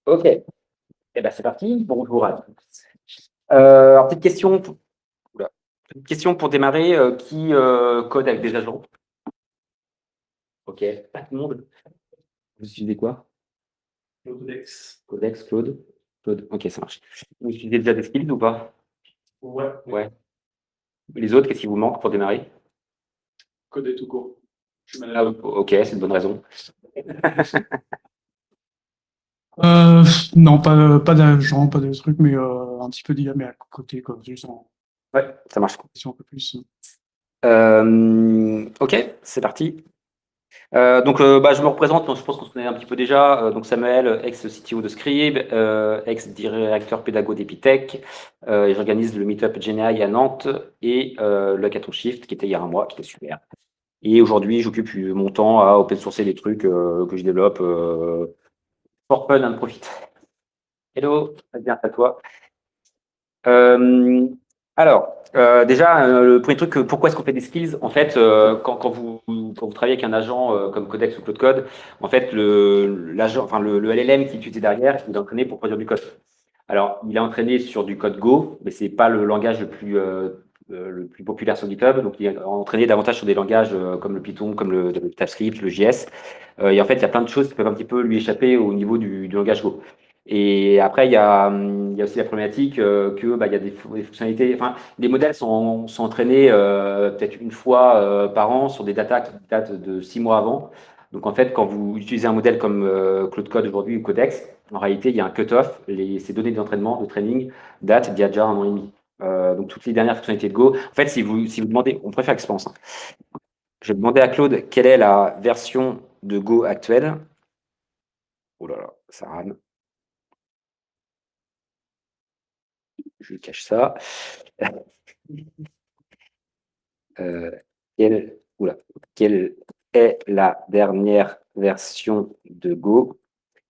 Ok, eh ben, c'est parti. Bonjour à tous. Alors, oula, petite question pour démarrer. Qui code avec des agents? Ok, pas tout le monde. Vous utilisez quoi? Codex. Codex, Claude? Claude, ok, ça marche. Vous utilisez déjà des skills ou pas? Ouais. Ouais. Les autres, qu'est-ce qui vous manque pour démarrer? Code tout court. Je suis Ah, manager. ok, c'est une bonne raison. Non, pas d'agent, pas de truc, mais un petit peu d'IA, mais à côté, quoi, juste en Ouais, ça marche. question un peu plus. Ok, c'est parti. Donc, je me représente, donc je pense qu'on se connaît un petit peu déjà. Donc, Samuel, ex-CTO de Scribe, ex-directeur pédago d'Epitech. Et j'organise le meet-up GenAI à Nantes et le Hackathon Shift qui était il y a un mois, qui était super. Et aujourd'hui, j'occupe mon temps à open sourcer des trucs que je développe for fun and profit. Hello, bien à toi. Euh, déjà, le premier truc, pourquoi est-ce qu'on fait des skills? En fait, quand vous travaillez avec un agent comme Codex ou Claude Code, en fait, l'agent, enfin, le LLM qui est utilisé derrière, il est entraîné pour produire du code. Alors, il est entraîné sur du code Go, mais c'est pas le langage le plus populaire sur GitHub. Donc, il est entraîné davantage sur des langages comme le Python, comme le TypeScript, le JS. Et en fait, il y a plein de choses qui peuvent un petit peu lui échapper au niveau du langage Go. Et après, il y a aussi la problématique que il y a des fonctionnalités. Enfin, les modèles sont entraînés peut-être une fois par an sur des datas qui datent de 6 mois avant. Donc en fait, quand vous utilisez un modèle comme Claude Code aujourd'hui ou Codex, en réalité, il y a un cut-off. Ces données d'entraînement, de training, datent d'il y a déjà 1 an et demi. Donc toutes les dernières fonctionnalités de Go. En fait, si vous demandez, on préfère Expérience. Je vais demander à Claude quelle est la version de Go actuelle. Oh là là, ça rame. Je cache ça. Euh, quelle est la dernière version de Go?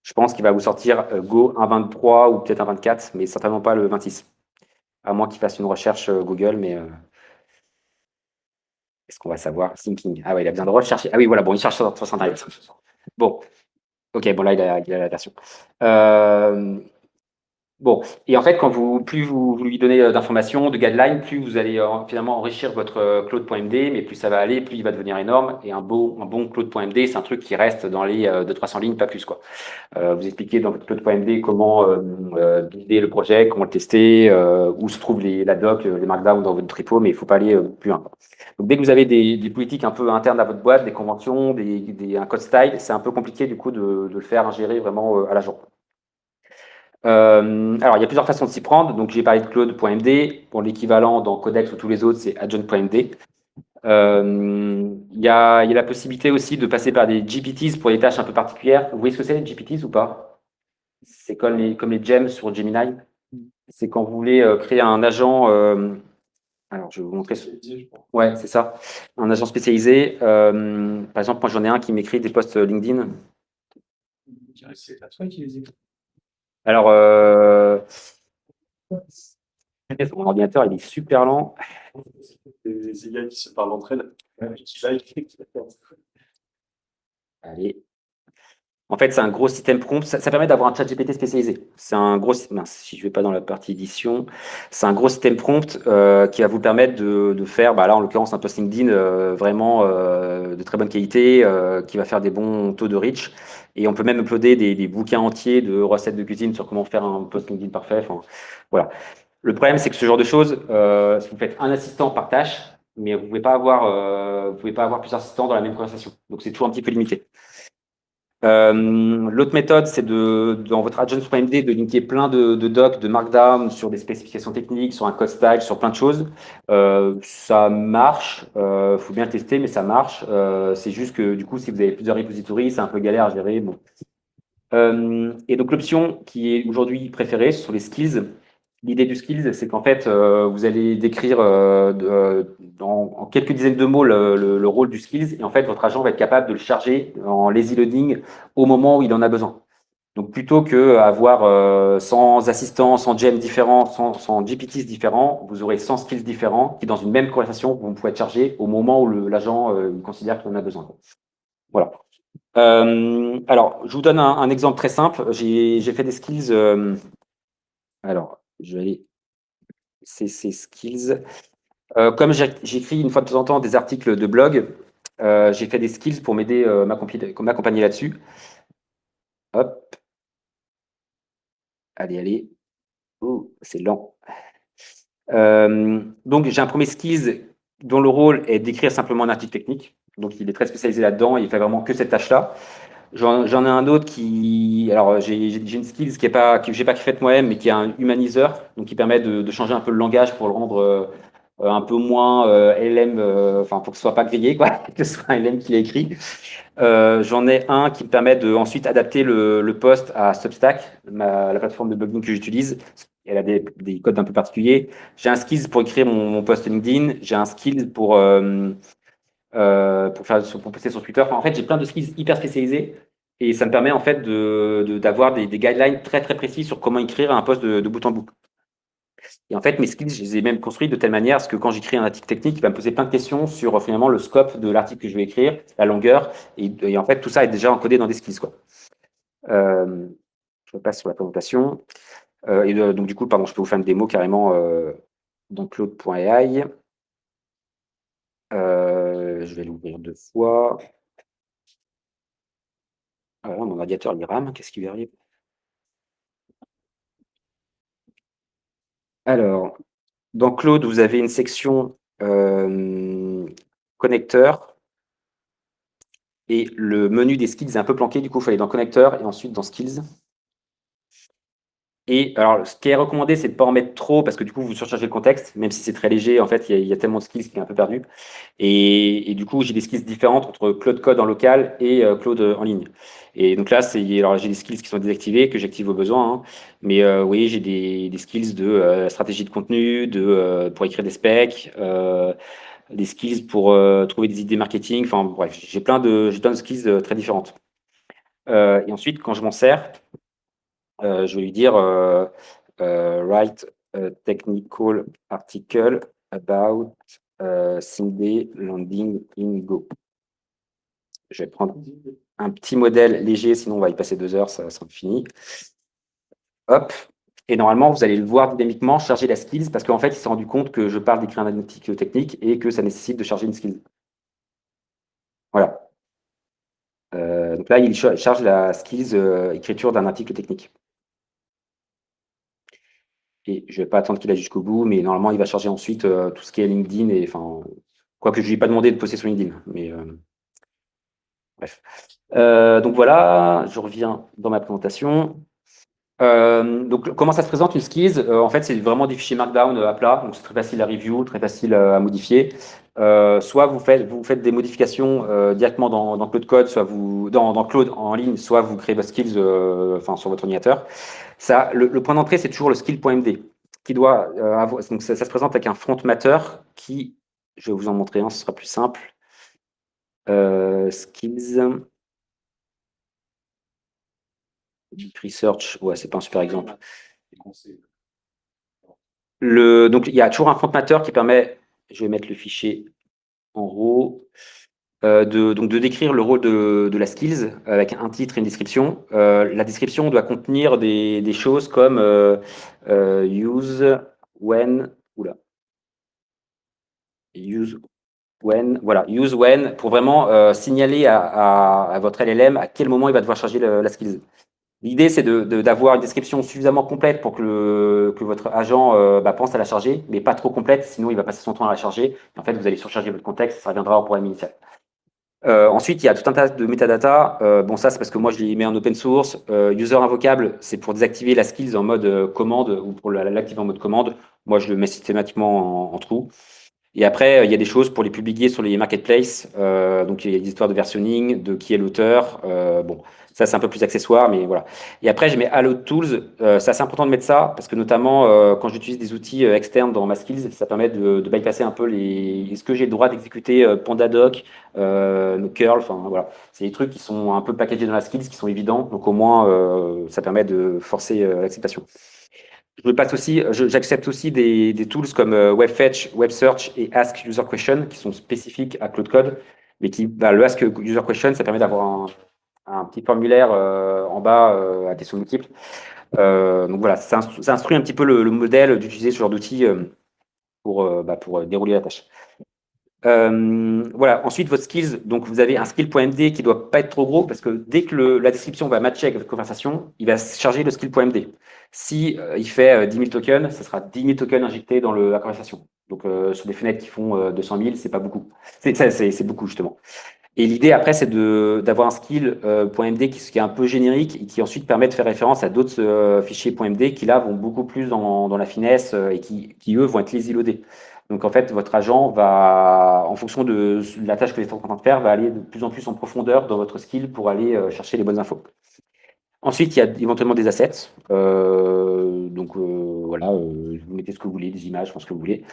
Je pense qu'il va vous sortir Go 1.23 ou peut-être 1.24, mais certainement pas le 26. À moins qu'il fasse une recherche Google, mais est-ce qu'on va savoir? Thinking. Ah ouais, il a besoin de rechercher. Ah oui, voilà, bon, il cherche sur Internet. Bon, ok, bon, là, il a la version. Euh, Bon, et en fait, plus vous lui donnez d'informations, de guidelines, plus vous allez finalement enrichir votre Claude.md, mais plus ça va aller, plus il va devenir énorme. Et un bon Claude.md, c'est un truc qui reste dans les 200-300 lignes, pas plus, quoi. Vous expliquez dans votre Claude.md comment builder le projet, comment le tester, où se trouve la doc, les markdowns dans votre repo, mais il ne faut pas aller plus loin, quoi. Donc, dès que vous avez des politiques un peu internes à votre boîte, des conventions, un code style, c'est un peu compliqué du coup de le faire ingérer vraiment à la jour. Alors, il y a plusieurs façons de s'y prendre. Donc, j'ai parlé de Claude.md. Pour l'équivalent dans Codex ou tous les autres, c'est Agent.md. Il y a la possibilité aussi de passer par des GPTs pour des tâches un peu particulières. Vous voyez ce que c'est, les GPTs ou pas? C'est comme les gems sur Gemini. C'est quand vous voulez créer un agent. Alors, je vais vous montrer. Ouais, c'est ça. Un agent spécialisé. Par exemple, moi, j'en ai un qui m'écrit des posts LinkedIn. C'est à toi qui les écris. Alors, mon ordinateur, il est super lent. Des IA qui se parlent entre elles. Allez. En fait, c'est un gros système prompt. Ça permet d'avoir un chat GPT spécialisé. C'est un gros. Mince, si je ne vais pas dans la partie édition, c'est un gros système prompt qui va vous permettre de faire, là en l'occurrence, un post LinkedIn vraiment de très bonne qualité, qui va faire des bons taux de reach. Et on peut même uploader des bouquins entiers de recettes de cuisine sur comment faire un post LinkedIn parfait. Enfin, voilà. Le problème, c'est que ce genre de choses, vous faites un assistant par tâche, mais vous pouvez pas avoir plusieurs assistants dans la même conversation. Donc, c'est toujours un petit peu limité. L'autre méthode, c'est dans votre agents.md de linker plein de docs, de markdown sur des spécifications techniques, sur un code style, sur plein de choses. Ça marche, faut bien tester, mais ça marche. C'est juste que du coup, si vous avez plusieurs repositories, c'est un peu galère à gérer. Bon. Et donc l'option qui est aujourd'hui préférée, ce sont les skills. L'idée du skills, c'est qu'en fait, vous allez décrire en quelques dizaines de mots le rôle du skills, et en fait, votre agent va être capable de le charger en lazy loading au moment où il en a besoin. Donc plutôt que avoir 100 assistants, 100 GM différents, 100 GPTs différents, vous aurez 100 skills différents qui, dans une même conversation, vont pouvoir être chargés au moment où l'agent considère qu'il en a besoin. Voilà. Alors, je vous donne un exemple très simple. J'ai fait des skills. Alors, je vais aller CC skills. Comme j'écris une fois de temps en temps des articles de blog, j'ai fait des skills pour m'aider, m'accompagner là-dessus. Hop, allez. Oh, c'est lent. Donc, j'ai un premier skills dont le rôle est d'écrire simplement un article technique. Donc, il est très spécialisé là-dedans. Il fait vraiment que cette tâche-là. J'en ai un autre qui. Alors, j'ai une skills que j'ai pas faite moi-même, mais qui est un humaniseur, donc qui permet de changer un peu le langage pour le rendre un peu moins LM, enfin, pour que ce soit pas grillé, quoi, que ce soit un LM qui l'a écrit. J'en ai un qui me permet de ensuite adapter le post à Substack, la plateforme de blogging que j'utilise. Elle a des codes un peu particuliers. J'ai un skills pour écrire mon post LinkedIn. J'ai un skills pour poster sur Twitter. Enfin, en fait, j'ai plein de skills hyper spécialisés et ça me permet en fait d'avoir des guidelines très très précis sur comment écrire un post de bout en bout. Et en fait, mes skills, je les ai même construits de telle manière parce que quand j'écris un article technique, il va me poser plein de questions sur finalement le scope de l'article que je vais écrire, la longueur, et en fait, tout ça est déjà encodé dans des skills, quoi. Je passe sur la présentation. Donc, du coup, pardon, je peux vous faire une démo carrément dans Claude.ai. Je vais l'ouvrir 2 fois. Voilà, mon ordinateur il rame, qu'est-ce qui lui arrive? Alors, dans Claude, vous avez une section connecteur et le menu des skills est un peu planqué, du coup, il faut aller dans connecteur et ensuite dans skills. Et alors, ce qui est recommandé, c'est de ne pas en mettre trop parce que du coup, vous surchargez le contexte, même si c'est très léger. En fait, il y a tellement de skills qui est un peu perdu. Et du coup, j'ai des skills différentes entre Claude Code en local et Claude en ligne. Et donc là, alors j'ai des skills qui sont désactivés, que j'active au besoin. Hein. Mais oui, j'ai des skills de stratégie de contenu, pour écrire des specs, des skills pour trouver des idées marketing. Enfin bref, j'ai plein de skills très différentes. Et ensuite, quand je m'en sers, je vais lui dire write a technical article about Sunday landing in Go. Je vais prendre un petit modèle léger, sinon on va y passer 2 heures, ça sera fini. Hop. Et normalement, vous allez le voir dynamiquement charger la skills parce qu'en fait, il s'est rendu compte que je parle d'écrire un article technique et que ça nécessite de charger une skills. Voilà. Donc là, il charge la skills écriture d'un article technique. Et je ne vais pas attendre qu'il aille jusqu'au bout, mais normalement, il va charger ensuite tout ce qui est LinkedIn. Et enfin, quoique je ne lui ai pas demandé de poster sur LinkedIn. Mais bref. Donc voilà, je reviens dans ma présentation. Donc, comment ça se présente une skills? En fait, c'est vraiment des fichiers Markdown à plat, donc c'est très facile à review, très facile à modifier. Soit vous faites des modifications directement dans Claude Code, soit dans Claude en ligne, soit vous créez votre skills sur votre ordinateur. Ça, le point d'entrée, c'est toujours le skill.md qui doit avoir. Donc, ça se présente avec un front matter qui, je vais vous en montrer un, ce sera plus simple. Skills. Deep Research, ouais, c'est pas un super exemple. Donc, il y a toujours un front matter qui permet, je vais mettre le fichier en RAW, de décrire le rôle de la skills avec un titre et une description. La description doit contenir des choses comme use when, use when, pour vraiment signaler à votre LLM à quel moment il va devoir charger la skills. L'idée, c'est d'avoir une description suffisamment complète pour que votre agent pense à la charger, mais pas trop complète, sinon il va passer son temps à la charger. Et en fait, vous allez surcharger votre contexte, ça reviendra au problème initial. Ensuite, il y a tout un tas de métadata. Bon, ça, c'est parce que moi, je les mets en open source. User invocable, c'est pour désactiver la skills en mode commande ou pour l'activer en mode commande. Moi, je le mets systématiquement en true. Et après, il y a des choses pour les publier sur les marketplaces. Donc, il y a des histoires de versionning, de qui est l'auteur. Bon, ça, c'est un peu plus accessoire, mais voilà. Et après, je mets Allow Tools. C'est assez important de mettre ça parce que notamment, quand j'utilise des outils externes dans ma skills, ça permet de bypasser un peu est-ce que j'ai le droit d'exécuter PandaDoc, curl, enfin voilà. C'est des trucs qui sont un peu packagés dans la skills, qui sont évidents. Donc, au moins, ça permet de forcer l'acceptation. J'accepte aussi des tools comme WebFetch, WebSearch et Ask User Question qui sont spécifiques à Claude Code, mais le Ask User Question, ça permet d'avoir un petit formulaire en bas à questions multiples. Donc voilà, ça instruit un petit peu le modèle d'utiliser ce genre d'outil pour dérouler la tâche. Voilà, ensuite votre skills, donc vous avez un skill.md qui doit pas être trop gros parce que dès que la description va matcher avec votre conversation, il va charger le skill.md. Si il fait 10 000 tokens, ça sera 10 000 tokens injectés dans la conversation. Donc sur des fenêtres qui font 200 000, c'est pas beaucoup. C'est beaucoup justement. Et l'idée après, c'est d'avoir un skill.md qui est un peu générique et qui ensuite permet de faire référence à d'autres fichiers .md qui là vont beaucoup plus dans la finesse et qui eux vont être lazy loadés. Donc en fait, votre agent va, en fonction de la tâche que vous êtes en train de faire, va aller de plus en plus en profondeur dans votre skill pour aller chercher les bonnes infos. Ensuite, il y a éventuellement des assets. Voilà, vous mettez ce que vous voulez, des images, ce que vous voulez.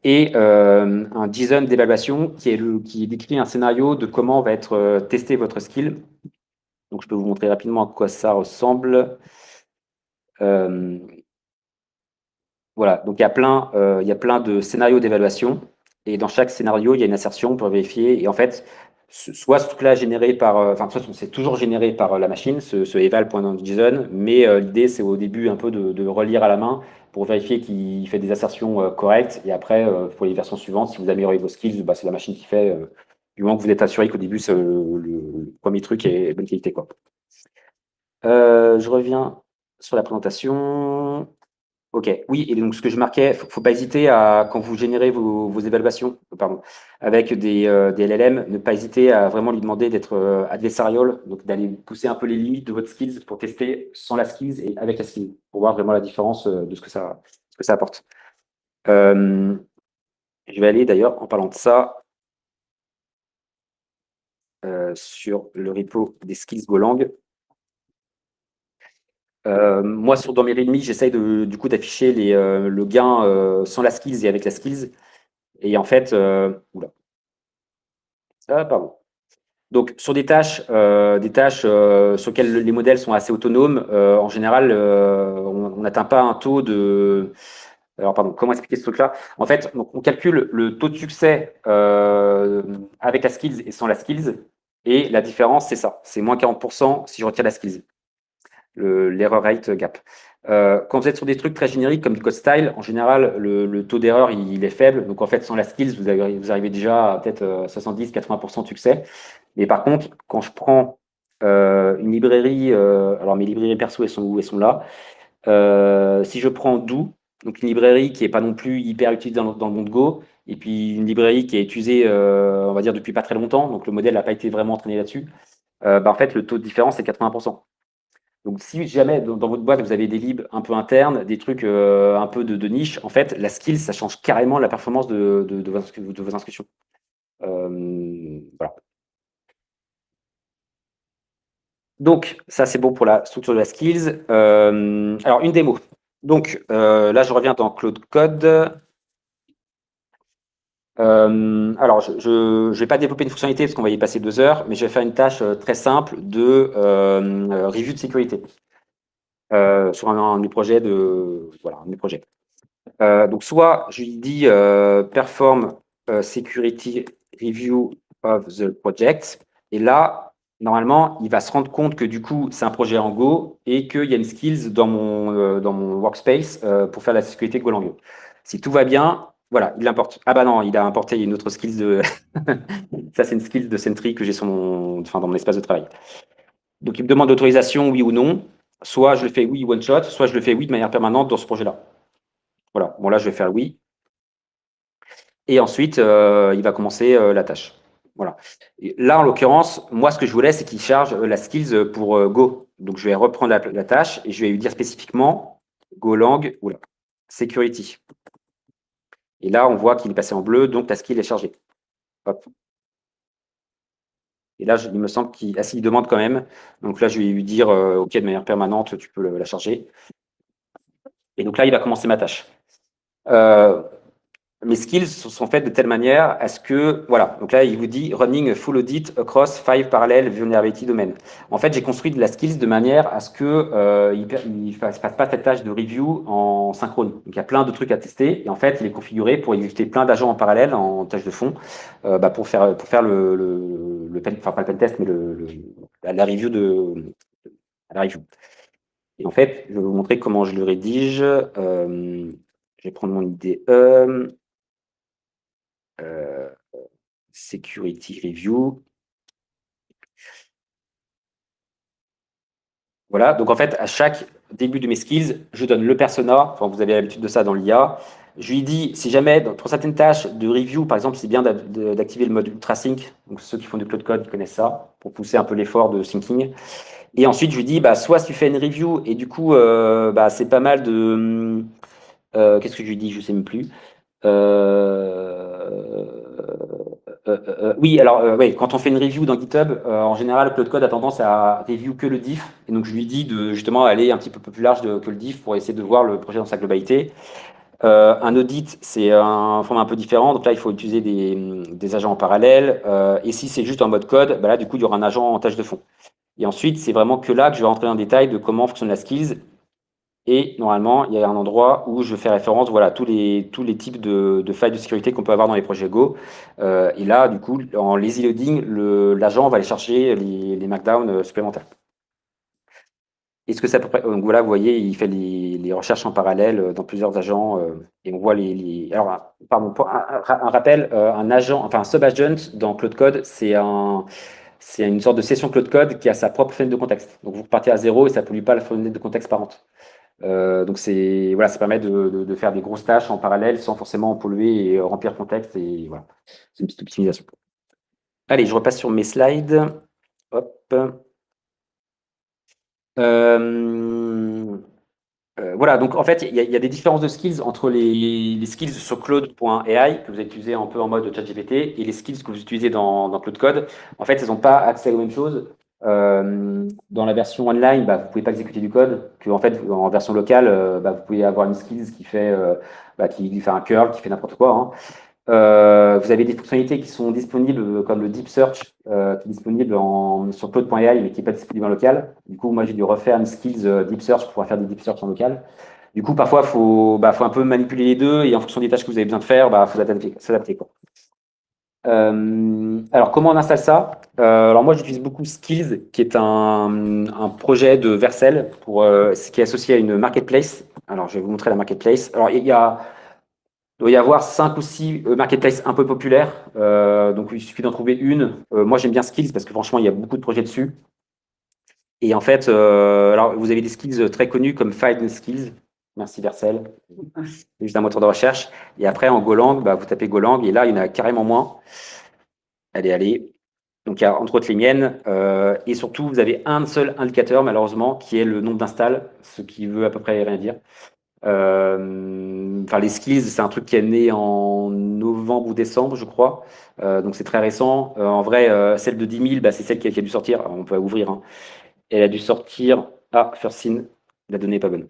Et un JSON d'évaluation qui décrit un scénario de comment va être testé votre skill. Donc, je peux vous montrer rapidement à quoi ça ressemble. Voilà, donc il y a plein de scénarios d'évaluation. Et dans chaque scénario, il y a une assertion pour vérifier. Et en fait, soit ce truc-là généré par, enfin, de toute façon, c'est toujours généré par la machine, ce eval.JSON, mais l'idée, c'est au début un peu de relire à la main pour vérifier qu'il fait des assertions correctes. Et après, pour les versions suivantes, si vous améliorez vos skills, bah, c'est la machine qui fait, du moment que vous êtes assuré qu'au début, le premier truc est bonne qualité, quoi. Je reviens sur la présentation. Ok, oui, et donc ce que je marquais, faut pas hésiter à, quand vous générez vos évaluations, pardon, avec des LLM, ne pas hésiter à vraiment lui demander d'être adversarial, donc d'aller pousser un peu les limites de votre skills pour tester sans la skills et avec la skills, pour voir vraiment la différence de ce que ça apporte. Je vais aller d'ailleurs, en parlant de ça, sur le repo des skills Golang. Moi, dans mes readme, j'essaye du coup d'afficher le gain sans la skills et avec la skills. Et en fait, oula. Ah, pardon. Donc, sur des tâches sur lesquelles les modèles sont assez autonomes, en général, on n'atteint pas un taux de. Alors, pardon, comment expliquer ce truc-là? En fait, donc, on calcule le taux de succès avec la skills et sans la skills. Et la différence, c'est ça. C'est moins 40% si je retire la skills. L'error rate gap. Quand vous êtes sur des trucs très génériques comme du code style, en général, le taux d'erreur il est faible. Donc en fait, sans la skills, vous arrivez déjà à peut-être 70-80% de succès. Mais par contre, quand je prends une librairie, alors mes librairies perso, elles sont où? Elles sont là. Si je prends Do, donc une librairie qui n'est pas non plus hyper utilisée dans le monde Go, et puis une librairie qui est utilisée, on va dire, depuis pas très longtemps, donc le modèle n'a pas été vraiment entraîné là-dessus, en fait, le taux de différence est 80%. Donc, si jamais dans votre boîte, vous avez des libs un peu internes, des trucs un peu de niche, en fait, la skill, ça change carrément la performance de vos inscriptions. Voilà. Donc, ça, c'est bon pour la structure de la skills. Alors, une démo. Donc, là, je reviens dans Claude Code. Alors, je ne vais pas développer une fonctionnalité parce qu'on va y passer 2 heures, mais je vais faire une tâche très simple de review de sécurité. Sur un de mes projets voilà, un de mes projets. Donc, soit je lui dis perform security review of the project, et là, normalement, il va se rendre compte que du coup, c'est un projet en Go et qu'il y a une skills dans mon workspace pour faire la sécurité Golang. Si tout va bien, voilà, il l'importe. Ah bah non, il a importé une autre skills de. Ça, c'est une skills de Sentry que j'ai dans mon espace de travail. Donc, il me demande d'autorisation, oui ou non. Soit je le fais oui one shot, soit je le fais oui de manière permanente dans ce projet-là. Voilà, bon là je vais faire oui. Et ensuite, il va commencer la tâche. Voilà. Et là, en l'occurrence, moi ce que je voulais, c'est qu'il charge la skills pour Go. Donc je vais reprendre la tâche et je vais lui dire spécifiquement Golang, security. Et là, on voit qu'il est passé en bleu, donc la skill est chargée. Hop. Et là, il me semble qu'il demande quand même. Donc là, je vais lui dire OK, de manière permanente, tu peux la charger. Et donc là, il va commencer ma tâche. mes skills sont faits de telle manière à ce que, voilà, donc là, il vous dit running a full audit across 5 parallel vulnerability domain. En fait, j'ai construit de la skills de manière à ce que il fasse pas cette tâche de review en synchrone. Donc, il y a plein de trucs à tester et en fait, il est configuré pour exécuter plein d'agents en parallèle en tâche de fond pour faire le pen, enfin pas le pen test, mais la review la review. Et en fait, je vais vous montrer comment je le rédige. Je vais prendre mon IDE. Security Review. Voilà, donc en fait, à chaque début de mes skills, je donne le persona, enfin, vous avez l'habitude de ça dans l'IA. Je lui dis, si jamais, pour certaines tâches de review, par exemple, c'est bien d'activer le mode Ultra Sync. Donc ceux qui font du Cloud Code connaissent ça, pour pousser un peu l'effort de syncing. Et ensuite, je lui dis, bah, soit tu fais une review, et du coup, c'est pas mal de... qu'est-ce que je lui dis? Je sais même plus. Oui, alors oui, quand on fait une review dans GitHub, en général, Cloud Code a tendance à review que le diff. Et donc, je lui dis de justement aller un petit peu plus large que le diff pour essayer de voir le projet dans sa globalité. Un audit, c'est un format un peu différent. Donc là, il faut utiliser des agents en parallèle. Et si c'est juste en mode code, bah là, du coup, il y aura un agent en tâche de fond. Et ensuite, c'est vraiment que là que je vais rentrer dans le détail de comment fonctionne la skills. Et normalement, il y a un endroit où je fais référence, voilà, tous les types de failles de sécurité qu'on peut avoir dans les projets Go. Et là, du coup, en lazy loading, l'agent va aller chercher les markdowns supplémentaires. Est-ce que c'est à peu près... Donc voilà, vous voyez, il fait les recherches en parallèle dans plusieurs agents et on voit Alors, pardon, pour un rappel, un agent, enfin un sub-agent dans Cloud Code, c'est une sorte de session Cloud Code qui a sa propre fenêtre de contexte. Donc vous repartez à zéro et ça ne pollue pas la fenêtre de contexte parente. Donc voilà, ça permet de faire des grosses tâches en parallèle sans forcément polluer et remplir le contexte. Et voilà, c'est une petite optimisation. Allez, je repasse sur mes slides. Hop. Voilà, donc en fait, il y a des différences de skills entre les skills sur Claude.ai que vous utilisez un peu en mode ChatGPT et les skills que vous utilisez dans Claude Code. En fait, elles n'ont pas accès aux mêmes choses. Dans la version online, vous ne pouvez pas exécuter du code. En fait, en version locale, vous pouvez avoir une skills qui fait un curl, qui fait n'importe quoi, hein. Vous avez des fonctionnalités qui sont disponibles comme le Deep Search qui est disponible sur Claude.ai mais qui n'est pas disponible en local. Du coup, moi, j'ai dû refaire une skills Deep Search pour pouvoir faire des Deep Search en local. Du coup, parfois, il faut un peu manipuler les deux et en fonction des tâches que vous avez besoin de faire, il faut s'adapter, quoi. Alors, comment on installe ça? Alors, moi, j'utilise beaucoup Skills, qui est un projet de Vercel qui est associé à une marketplace. Alors, je vais vous montrer la marketplace. Alors, il doit y avoir 5 ou 6 marketplaces un peu populaires. Donc, il suffit d'en trouver une. Moi, j'aime bien Skills parce que franchement, il y a beaucoup de projets dessus. Et en fait, alors, vous avez des skills très connus comme Find Skills. Merci Vercel. C'est juste un moteur de recherche. Et après, en Golang, vous tapez Golang et là, il y en a carrément moins. Allez. Donc, il y a entre autres les miennes. Et surtout, vous avez un seul indicateur, malheureusement, qui est le nombre d'installs, ce qui veut à peu près rien dire. Les skills, c'est un truc qui est né en novembre ou décembre, je crois. Donc, c'est très récent. En vrai, celle de 10 000, c'est celle qui a dû sortir. Alors, on peut ouvrir, hein. Elle a dû sortir... Ah, first in, la donnée n'est pas bonne.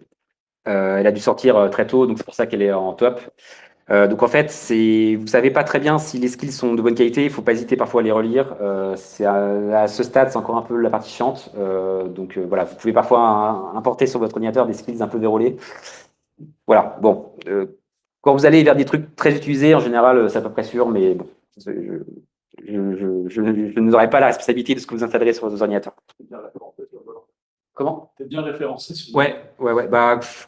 Elle a dû sortir très tôt, donc c'est pour ça qu'elle est en top. Donc en fait, vous savez pas très bien si les skills sont de bonne qualité. Il faut pas hésiter parfois à les relire. À ce stade, c'est encore un peu la partie chiante. Voilà, vous pouvez parfois importer sur votre ordinateur des skills un peu vérolés. Voilà. Bon, quand vous allez vers des trucs très utilisés, en général, c'est à peu près sûr, mais bon, je n'aurai pas la responsabilité de ce que vous installerez sur vos ordinateurs. Comment? T'es bien référencé sur... Ouais.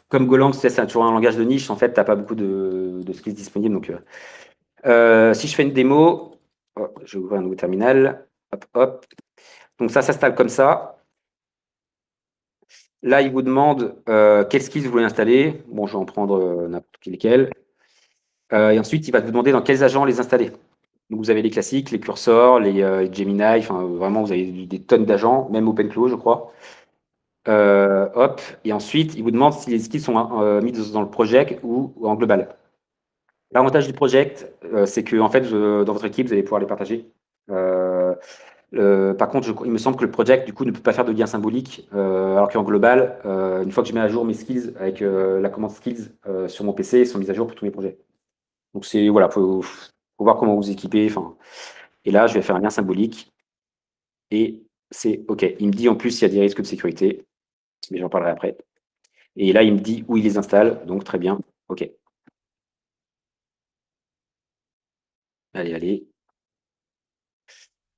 Comme Golang, c'est toujours un langage de niche. En fait, t'as pas beaucoup de skills disponibles. Donc, si je fais une démo, je vais ouvrir un nouveau terminal. Hop. Donc ça s'installe comme ça. Là, il vous demande quels skills vous voulez installer. Bon, je vais en prendre n'importe lesquels. Et ensuite, il va vous demander dans quels agents les installer. Donc, vous avez les classiques, les cursors, les Gemini. Enfin, vraiment, vous avez des tonnes d'agents, même OpenClaw, je crois. Hop, et ensuite, il vous demande si les skills sont mis dans le project ou en global. L'avantage du project, c'est que en fait, dans votre équipe, vous allez pouvoir les partager. Par contre, il me semble que le project, du coup, ne peut pas faire de lien symbolique, alors qu'en global, une fois que je mets à jour mes skills avec la commande skills sur mon PC, ils sont mis à jour pour tous mes projets. Donc c'est voilà, faut voir comment vous équipez. Enfin, et là, je vais faire un lien symbolique et c'est OK. Il me dit en plus s'il y a des risques de sécurité, mais j'en parlerai après. Et là, il me dit où il les installe, donc très bien. OK. Allez, allez.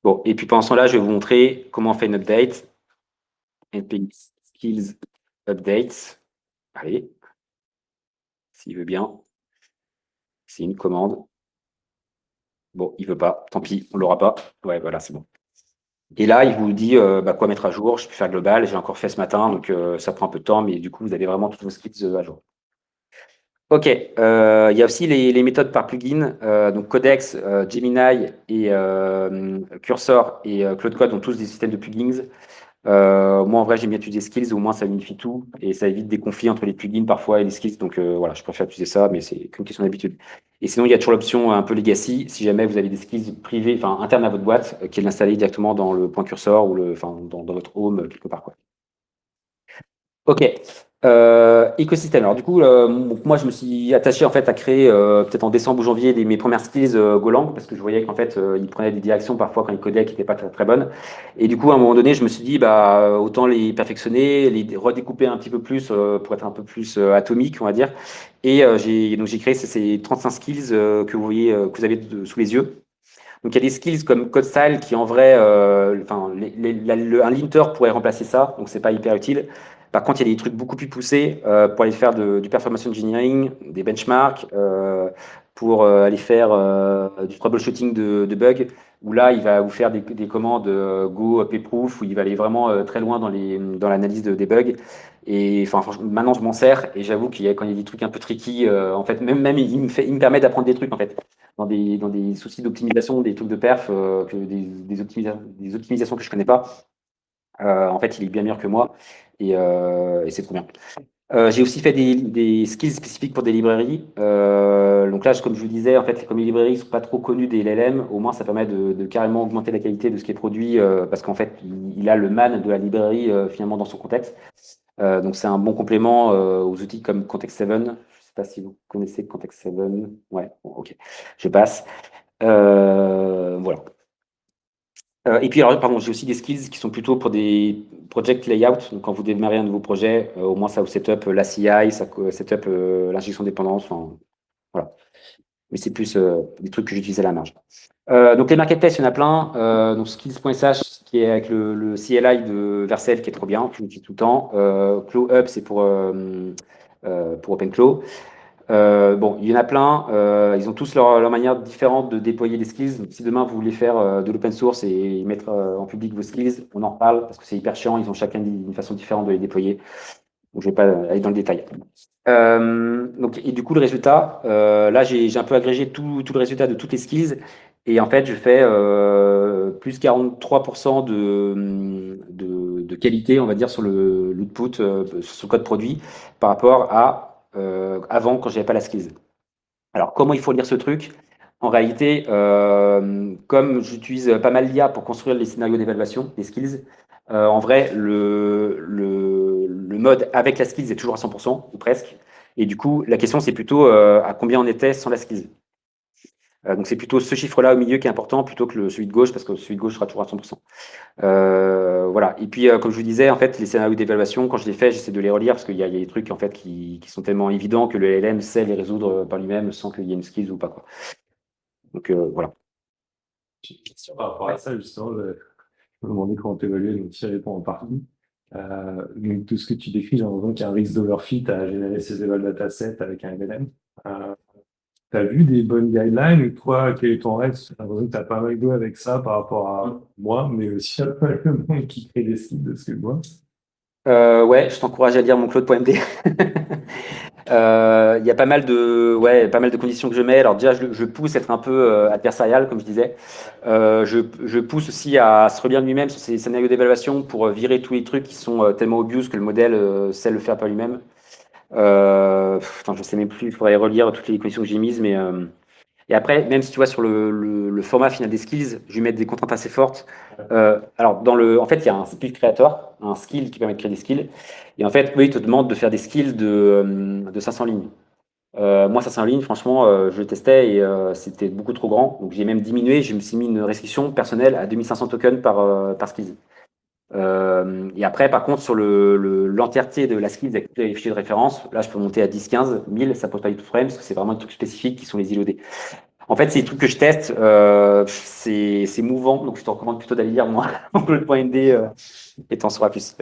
Bon, et puis pendant ce temps-là, je vais vous montrer comment on fait une update. NPX Skills Update. Allez, s'il veut bien. C'est une commande. Bon, il veut pas, tant pis, on l'aura pas. Ouais, voilà, c'est bon. Et là, il vous dit quoi mettre à jour. Je peux faire global, j'ai encore fait ce matin, donc ça prend un peu de temps, mais du coup, vous avez vraiment tous vos skills à jour. Ok, il y a aussi les méthodes par plugin. Donc Codex, Gemini et Cursor et Claude Code ont tous des systèmes de plugins. Moi, en vrai, j'aime bien utiliser Skills, au moins ça unifie tout et ça évite des conflits entre les plugins parfois et les skills. Donc voilà, je préfère utiliser ça, mais c'est qu'une question d'habitude. Et sinon, il y a toujours l'option un peu legacy, si jamais vous avez des skills privés, enfin internes à votre boîte, qui est d'installer directement dans le point cursor ou dans votre home quelque part, quoi. Ok. Écosystème. Alors du coup, moi je me suis attaché en fait à créer peut-être en décembre ou janvier mes premières skills Golang parce que je voyais qu'en fait ils prenaient des directions parfois quand ils codaient qui n'étaient pas très, très bonnes. Et du coup, à un moment donné, je me suis dit autant les perfectionner, les redécouper un petit peu plus pour être un peu plus atomique, on va dire. Et j'ai créé ces 35 skills que vous voyez que vous avez sous les yeux. Donc il y a des skills comme code style qui en vrai, un linter pourrait remplacer ça, donc c'est pas hyper utile. Par contre, il y a des trucs beaucoup plus poussés pour aller faire du performance engineering, des benchmarks, pour aller faire du troubleshooting de bugs, où là, il va vous faire des commandes Go, pproof, où il va aller vraiment très loin dans l'analyse des bugs. Et enfin, franchement, maintenant, je m'en sers et j'avoue quand il y a des trucs un peu tricky, en fait, même il me permet d'apprendre des trucs en fait dans des soucis d'optimisation, des trucs de perf, des optimisations que je connais pas. En fait, il est bien meilleur que moi et c'est trop bien. J'ai aussi fait des skills spécifiques pour des librairies. Donc là, comme je vous disais, en fait, comme les librairies ne sont pas trop connues des LLM, au moins ça permet de carrément augmenter la qualité de ce qui est produit parce qu'en fait, il a le man de la librairie finalement dans son contexte. Donc c'est un bon complément aux outils comme Context7. Je ne sais pas si vous connaissez Context7. Ouais, bon, ok. Je passe. Voilà. Et puis, alors, pardon, j'ai aussi des skills qui sont plutôt pour des project layout. Donc, quand vous démarrez un nouveau projet, au moins ça vous set up la CI, ça set up l'injection de dépendance. Enfin, voilà. Mais c'est plus des trucs que j'utilise à la marge. Donc, les marketplaces, il y en a plein. Donc, skills.sh, qui est avec le CLI de Vercel, qui est trop bien, que j'utilise tout le temps. ClawHub, c'est pour OpenClaw. Bon, il y en a plein. Ils ont tous leur manière différente de déployer des skills. Donc, si demain vous voulez faire de l'open source et mettre en public vos skills, on en reparle parce que c'est hyper chiant. Ils ont chacun une façon différente de les déployer. Donc, je ne vais pas aller dans le détail. Et du coup, le résultat, là, j'ai un peu agrégé tout le résultat de toutes les skills. Et en fait, je fais plus 43% de qualité, on va dire, sur l'output, sur le code produit, par rapport à avant, quand je n'avais pas la skills. Alors, comment il faut lire ce truc? En réalité, comme j'utilise pas mal l'IA pour construire les scénarios d'évaluation, les skills, en vrai, le mode avec la skills est toujours à 100%, ou presque. Et du coup, la question, c'est plutôt à combien on était sans la skills. Donc, c'est plutôt ce chiffre-là au milieu qui est important plutôt que celui de gauche, parce que celui de gauche sera toujours à 100%. Voilà. Et puis, comme je vous disais, en fait, les scénarios d'évaluation, quand je les fais, j'essaie de les relire parce qu'il y a des trucs en fait qui sont tellement évidents que le LLM sait les résoudre par lui-même sans qu'il y ait une skills ou pas, quoi. Donc voilà. J'ai une question par rapport à ça, justement, je me demandais comment t'évaluer, donc tu y réponds en partie. Donc, tout ce que tu décris, j'ai l'impression qu'il y a un risque d'overfit à générer ces eval datasets avec un LLM. Tu as vu des bonnes guidelines ou toi, quel est ton reste? J'ai l'impression que tu as pas mal joué avec ça par rapport à moi, mais aussi à pas le monde qui crée des sites de ce que je vois. Ouais, je t'encourage à lire mon Claude.md. Il y a pas mal de conditions que je mets. Alors déjà, je pousse à être un peu adversarial, comme je disais. Je pousse aussi à se relire lui-même sur ces scénarios d'évaluation pour virer tous les trucs qui sont tellement obvious que le modèle sait le faire par lui-même. Je sais même plus, il faudrait relire toutes les conditions que j'ai mises, mais et après, même si tu vois sur le format final des skills, je vais mettre des contraintes assez fortes. Alors, en fait, il y a un skill créateur, un skill qui permet de créer des skills. Et en fait, eux, ils te demandent de faire des skills de 500 lignes. Moi, ça c'est en ligne, franchement, je le testais et c'était beaucoup trop grand. Donc j'ai même diminué, je me suis mis une restriction personnelle à 2500 tokens par skills. Et après, par contre, sur l'entièreté de la skills avec tous les fichiers de référence, là, je peux monter à 10, 15, 1000, ça pose pas du tout de problème parce que c'est vraiment des trucs spécifiques qui sont les ILOD. En fait, c'est des trucs que je teste, c'est mouvant, donc je te recommande plutôt d'aller lire moi, Claude.md et t'en sauras plus.